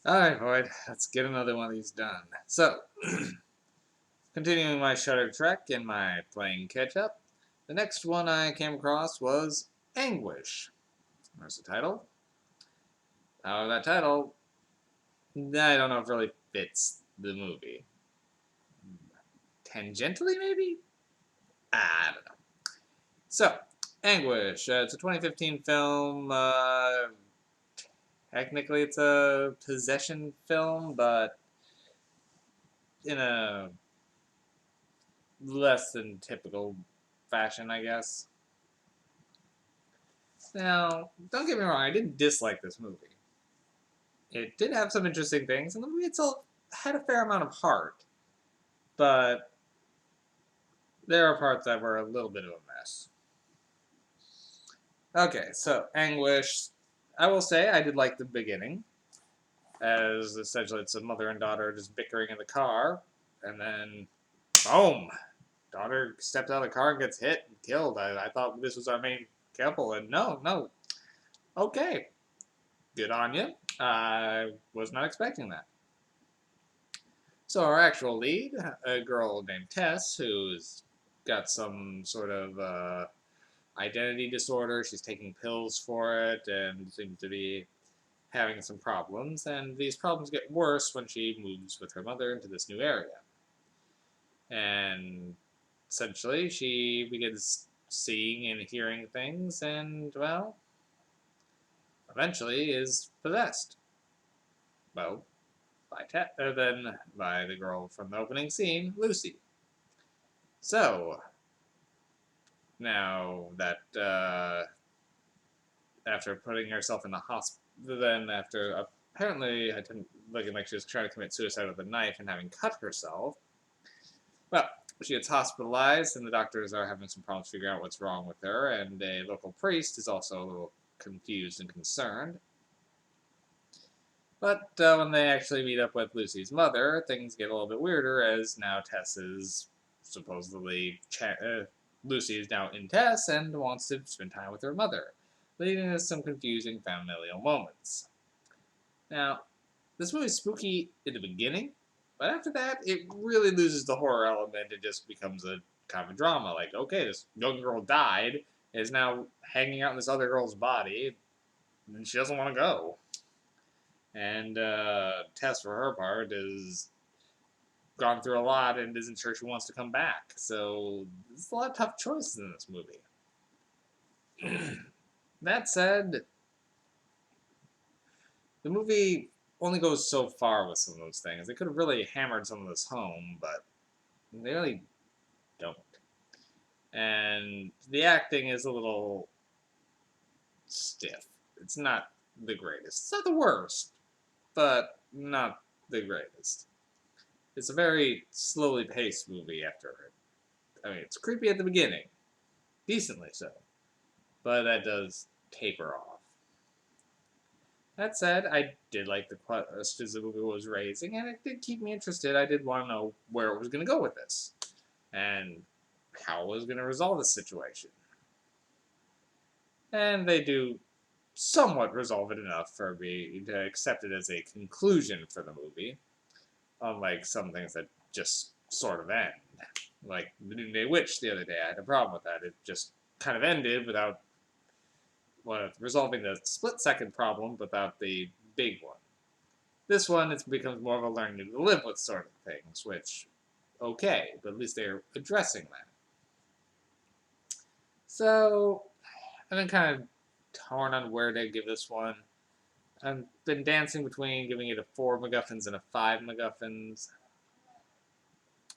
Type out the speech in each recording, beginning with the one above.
Alright, Void, let's get another one of these done. So, continuing my Shutter Trek and my playing catch up, the next one I came across was Anguish. There's the title. However, that title, I don't know if it really fits the movie. Tangentially, maybe? I don't know. So, Anguish. It's a 2015 film. Technically, it's a possession film, but in a less than typical fashion, I guess. Now, don't get me wrong, I didn't dislike this movie. It did have some interesting things, and the movie itself had a fair amount of heart, but there are parts that were a little bit of a mess. Okay, so Anguish. I will say I did like the beginning, as essentially it's a mother and daughter just bickering in the car, and then, boom! Daughter steps out of the car and gets hit and killed. I thought this was our main couple, and no. Okay, good on you. I was not expecting that. So our actual lead, a girl named Tess, who's got some sort of identity disorder. She's taking pills for it and seems to be having some problems. And these problems get worse when she moves with her mother into this new area. And essentially, she begins seeing and hearing things, and well, eventually is possessed. Well, by the girl from the opening scene, Lucy. So now that after putting herself in the hospital, then after apparently looking like she was trying to commit suicide with a knife and having cut herself, well, she gets hospitalized, and the doctors are having some problems figuring out what's wrong with her, and a local priest is also a little confused and concerned. But when they actually meet up with Lucy's mother, things get a little bit weirder, as now Tess is supposedly Lucy is now in Tess and wants to spend time with her mother, leading to some confusing familial moments. Now, this movie's spooky in the beginning, but after that, it really loses the horror element. It just becomes a kind of a drama. Like, okay, this young girl died, is now hanging out in this other girl's body, and she doesn't want to go. And Tess, for her part, is gone through a lot and isn't sure she wants to come back. So there's a lot of tough choices in this movie. That said, the movie only goes so far with some of those things. They could have really hammered some of this home, but they really don't. And the acting is a little stiff. It's not the greatest. It's not the worst, but not the greatest. It's a very slowly paced movie after it. I mean, it's creepy at the beginning, decently so, but that does taper off. That said, I did like the questions the movie was raising, and it did keep me interested. I did want to know where it was going to go with this, and how it was going to resolve the situation. And they do somewhat resolve it enough for me to accept it as a conclusion for the movie, unlike some things that just sort of end. Like the Noonday Witch the other day, I had a problem with that. It just kind of ended without resolving the split-second problem without the big one. This one, it becomes more of a learning to live with sort of things, which, okay, but at least they're addressing that. So, I've been kind of torn on where to give this one. I've been dancing between giving it a 4 MacGuffins and a 5 MacGuffins.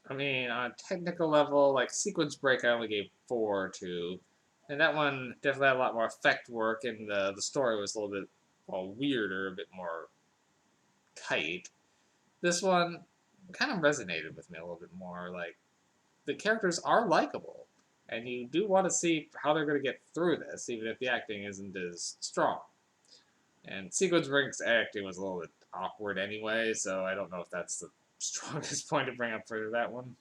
I mean, on a technical level, like Sequence Break, I only gave 4 to. And that one definitely had a lot more effect work, and the story was a little bit weirder, a bit more tight. This one kind of resonated with me a little bit more. Like, the characters are likable, and you do want to see how they're going to get through this, even if the acting isn't as strong. And Sequence Break's acting was a little bit awkward anyway, so I don't know if that's the strongest point to bring up for that one.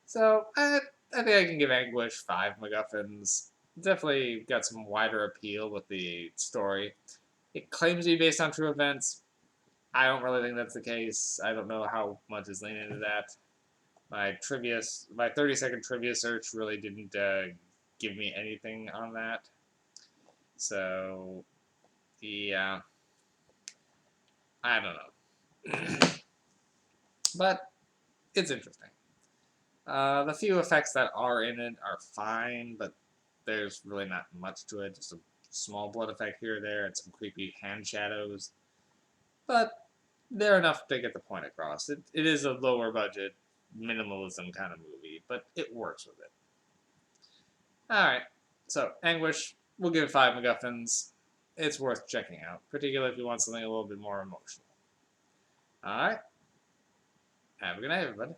So, I think I can give Anguish 5 MacGuffins. Definitely got some wider appeal with the story. It claims to be based on true events. I don't really think that's the case. I don't know how much is leaning into that. My 30-second trivia search really didn't give me anything on that. So, yeah, I don't know. But it's interesting. The few effects that are in it are fine, but there's really not much to it. Just a small blood effect here or there and some creepy hand shadows. But they're enough to get the point across. It is a lower budget, minimalism kind of movie, but it works with it. Alright, so Anguish, we'll give it 5 MacGuffins. It's worth checking out, particularly if you want something a little bit more emotional. Alright, have a good night, everybody.